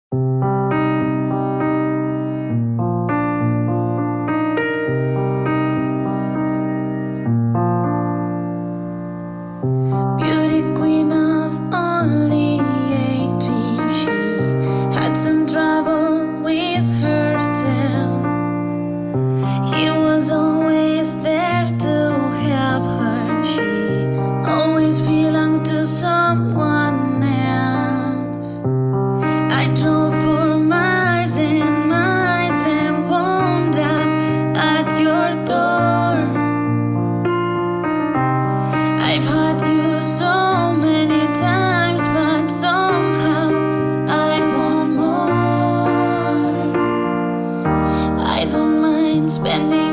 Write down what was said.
Beauty queen of only 18, she had some trouble with herself. He was always there to help her. She always belonged to someone else. I drove for miles and miles and wound up at your door. I've had you so many times, but somehow I want more. I don't mind spending